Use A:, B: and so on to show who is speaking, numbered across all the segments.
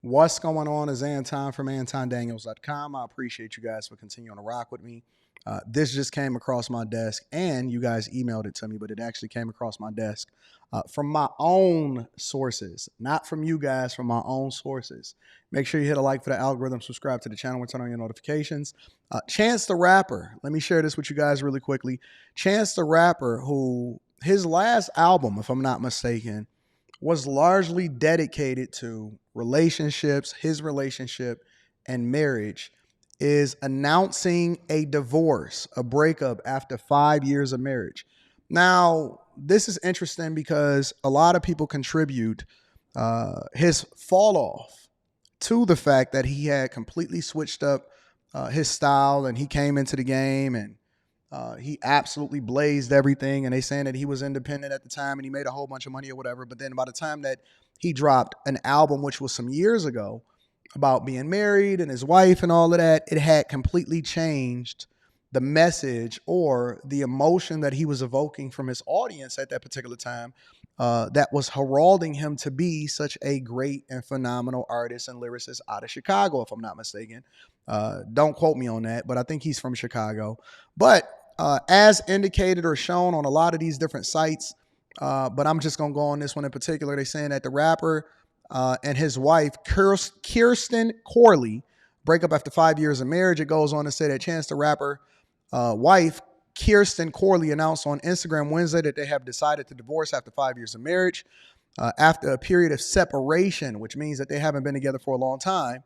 A: What's going on is Anton from antondaniels.com. I appreciate you guys for continuing to rock with me. This just came across my desk, and you guys emailed it to me, but it actually came across my desk from my own sources, not from you guys, from my own sources. Make sure you hit a like for the algorithm, subscribe to the channel, and turn on your notifications. Chance the Rapper, let me share this with you guys really quickly. Chance the Rapper, who his last album, if I'm not mistaken, was largely dedicated to relationships, his relationship, and marriage, is announcing a divorce, a breakup after 5 years of marriage. Now, this is interesting because a lot of people contribute his fall off to the fact that he had completely switched up his style and he came into the game and he absolutely blazed everything, and they saying that he was independent at the time and he made a whole bunch of money or whatever. But then by the time that he dropped an album, which was some years ago, about being married and his wife and all of that, it had completely changed the message or the emotion that he was evoking from his audience at that particular time. That was heralding him to be such a great and phenomenal artist and lyricist out of Chicago, if I'm not mistaken. Don't quote me on that, but I think he's from Chicago. But as indicated or shown on a lot of these different sites, but I'm just going to go on this one in particular. They're saying that the rapper and his wife, Kirsten Corley, break up after 5 years of marriage. It goes on to say that Chance the Rapper wife, Kirsten Corley, announced on Instagram Wednesday that they have decided to divorce after 5 years of marriage. After a period of separation, which means that they haven't been together for a long time.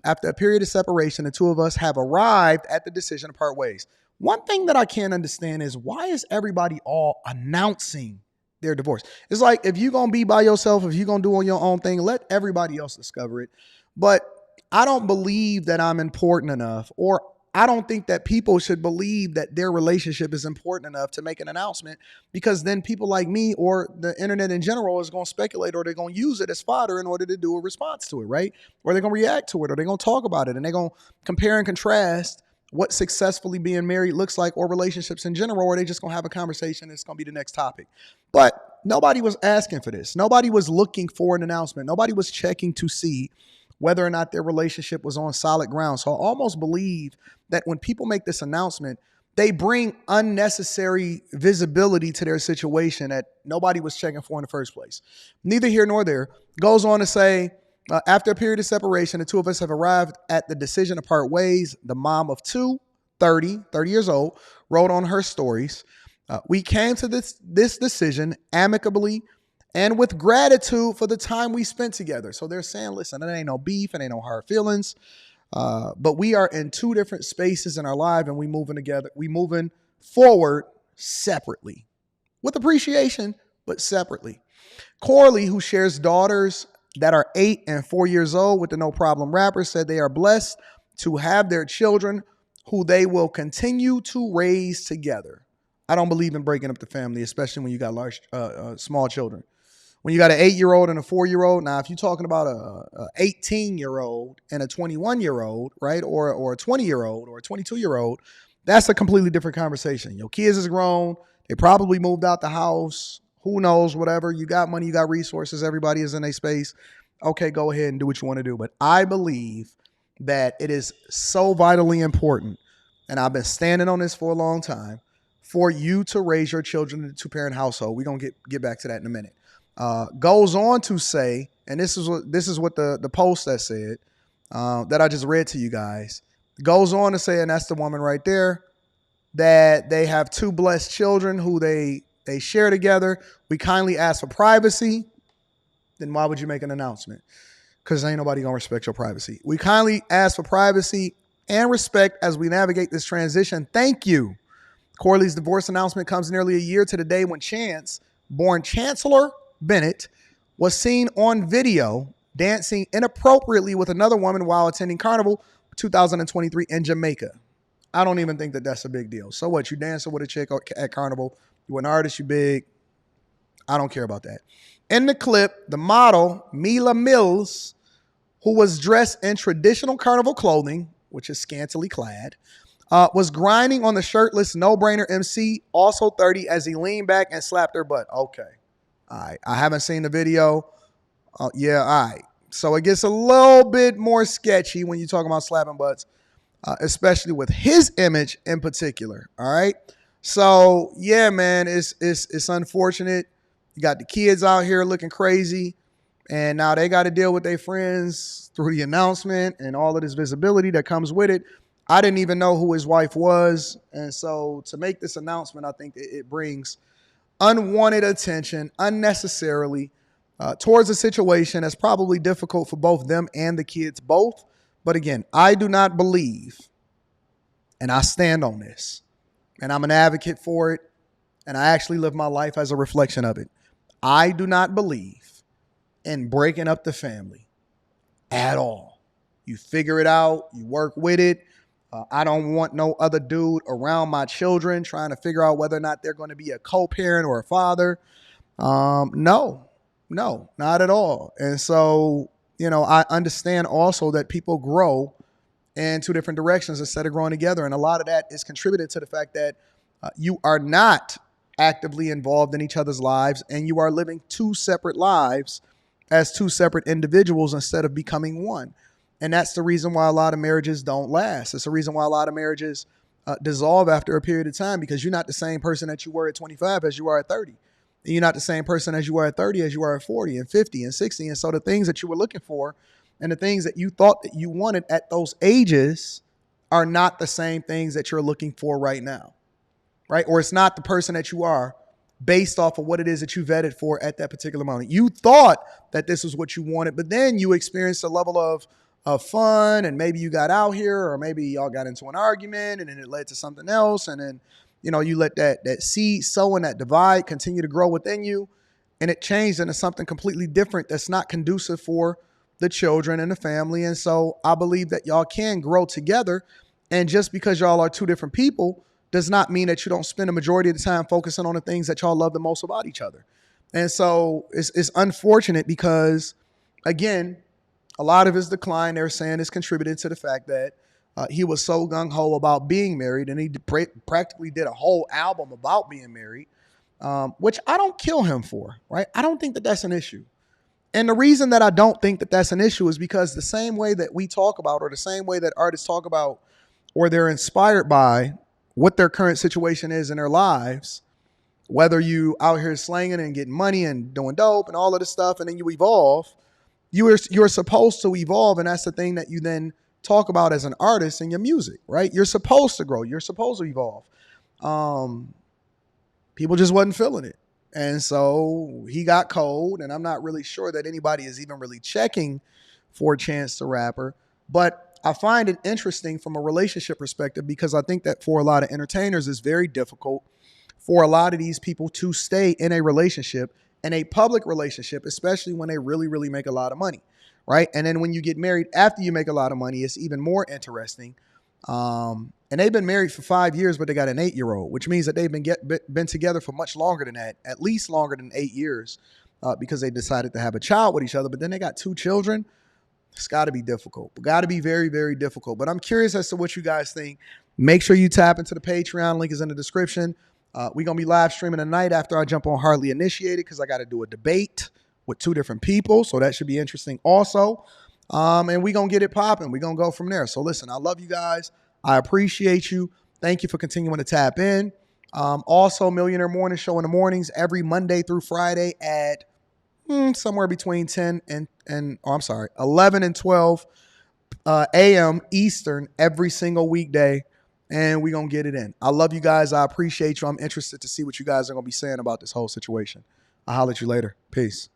A: After a period of separation, the two of us have arrived at the decision to part ways. One thing that I can't understand is, why is everybody all announcing their divorce? It's like, if you're going to be by yourself, if you're going to do on your own thing, let everybody else discover it. But I don't believe that I'm important enough, or I don't think that people should believe that their relationship is important enough to make an announcement, because then people like me or the internet in general is going to speculate, or they're going to use it as fodder in order to do a response to it, right? Or they're going to react to it, or they're going to talk about it, and they're going to compare and contrast what successfully being married looks like, or relationships in general, or they just going to have a conversation. It's going to be the next topic. But nobody was asking for this. Nobody was looking for an announcement. Nobody was checking to see whether or not their relationship was on solid ground. So I almost believe that when people make this announcement, they bring unnecessary visibility to their situation that nobody was checking for in the first place. Neither here nor there. Goes on to say, after a period of separation, the two of us have arrived at the decision to part ways. The mom of two, 30 years old, wrote on her stories, we came to this decision amicably and with gratitude for the time we spent together. So they're saying, listen, it ain't no beef, it ain't no hard feelings, but we are in two different spaces in our life, and we moving together. We moving forward separately, with appreciation, but separately. Corley, who shares daughters that are 8 and 4 years old with the No Problem Rapper, said they are blessed to have their children who they will continue to raise together. I don't believe in breaking up the family, especially when you got small children. When you got an 8-year-old and a 4-year-old, now if you're talking about a 18-year-old and a 21-year-old, right, or a 20-year-old or a 22-year-old, that's a completely different conversation. Your kids is grown. They probably moved out the house. Who knows, whatever. You got money, you got resources. Everybody is in a space. Okay, go ahead and do what you want to do. But I believe that it is so vitally important, and I've been standing on this for a long time, for you to raise your children in a two-parent household. We're going to get back to that in a minute. Goes on to say, and this is what the post that said, that I just read to you guys, goes on to say, and that's the woman right there, that they have two blessed children who they share together. We kindly ask for privacy. Then why would you make an announcement? Because ain't nobody gonna respect your privacy. We kindly ask for privacy and respect as we navigate this transition. Thank you. Corley's divorce announcement comes nearly a year to the day when Chance, born Chancellor Bennett, was seen on video dancing inappropriately with another woman while attending Carnival 2023 in Jamaica. I don't even think that that's a big deal. So what? You dancing with a chick at Carnival. You an artist, you big. I don't care about that. In the clip, the model, Mila Mills, who was dressed in traditional Carnival clothing, which is scantily clad, was grinding on the shirtless no-brainer MC, also 30, as he leaned back and slapped her butt. Okay. All right. I haven't seen the video. Yeah, all right. So it gets a little bit more sketchy when you're talking about slapping butts, especially with his image in particular. All right. So yeah, man, it's unfortunate. You got the kids out here looking crazy, and now they got to deal with their friends through the announcement and all of this visibility that comes with it. I didn't even know who his wife was, and so to make this announcement, I think it brings unwanted attention unnecessarily towards a situation that's probably difficult for both them and the kids both. But again, I do not believe, and I stand on this, and I'm an advocate for it, and I actually live my life as a reflection of it. I do not believe in breaking up the family at all. You figure it out, you work with it. I don't want no other dude around my children trying to figure out whether or not they're going to be a co-parent or a father. No, not at all. And so, I understand also that people grow in two different directions instead of growing together. And a lot of that is contributed to the fact that you are not actively involved in each other's lives and you are living two separate lives as two separate individuals instead of becoming one. And that's the reason why a lot of marriages don't last. It's the reason why a lot of marriages dissolve after a period of time, because you're not the same person that you were at 25 as you are at 30. And you're not the same person as you are at 30 as you are at 40 and 50 and 60. And so the things that you were looking for and the things that you thought that you wanted at those ages are not the same things that you're looking for right now, right? Or it's not the person that you are based off of what it is that you vetted for at that particular moment. You thought that this was what you wanted, but then you experienced a level of fun, and maybe you got out here, or maybe y'all got into an argument, and then it led to something else, and then you let that seed sow and that divide continue to grow within you, and it changed into something completely different that's not conducive for the children and the family. And so I believe that y'all can grow together, and just because y'all are two different people does not mean that you don't spend a majority of the time focusing on the things that y'all love the most about each other. And so it's unfortunate because, again, a lot of his decline, they're saying, is contributed to the fact that he was so gung-ho about being married, and he practically did a whole album about being married, which I don't kill him for, right? I don't think that that's an issue. And the reason that I don't think that that's an issue is because the same way that we talk about, or the same way that artists talk about, or they're inspired by what their current situation is in their lives, whether you out here slanging and getting money and doing dope and all of this stuff, and then you evolve, you're supposed to evolve. And that's the thing that you then talk about as an artist in your music, right? You're supposed to grow. You're supposed to evolve. People just wasn't feeling it. And so he got cold, and I'm not really sure that anybody is even really checking for Chance the Rapper. But I find it interesting from a relationship perspective, because I think that for a lot of entertainers, it's very difficult for a lot of these people to stay in a relationship, in a public relationship, especially when they really, really make a lot of money, right? And then when you get married after you make a lot of money, it's even more interesting. And they've been married for 5 years, but they got an 8-year-old, which means that they've been together for much longer than that, at least longer than 8 years, because they decided to have a child with each other. But then they got 2 children. It's got to be difficult. Got to be very, very difficult. But I'm curious as to what you guys think. Make sure you tap into the Patreon. Link is in the description. We're going to be live streaming tonight after I jump on Hardly Initiated, because I got to do a debate with 2 different people. So that should be interesting also. And we're going to get it popping. We're going to go from there. So listen, I love you guys. I appreciate you. Thank you for continuing to tap in. Also, Millionaire Morning Show in the mornings every Monday through Friday at somewhere between 11 and 12 a.m. Eastern every single weekday. And we're going to get it in. I love you guys. I appreciate you. I'm interested to see what you guys are going to be saying about this whole situation. I'll holler at you later. Peace.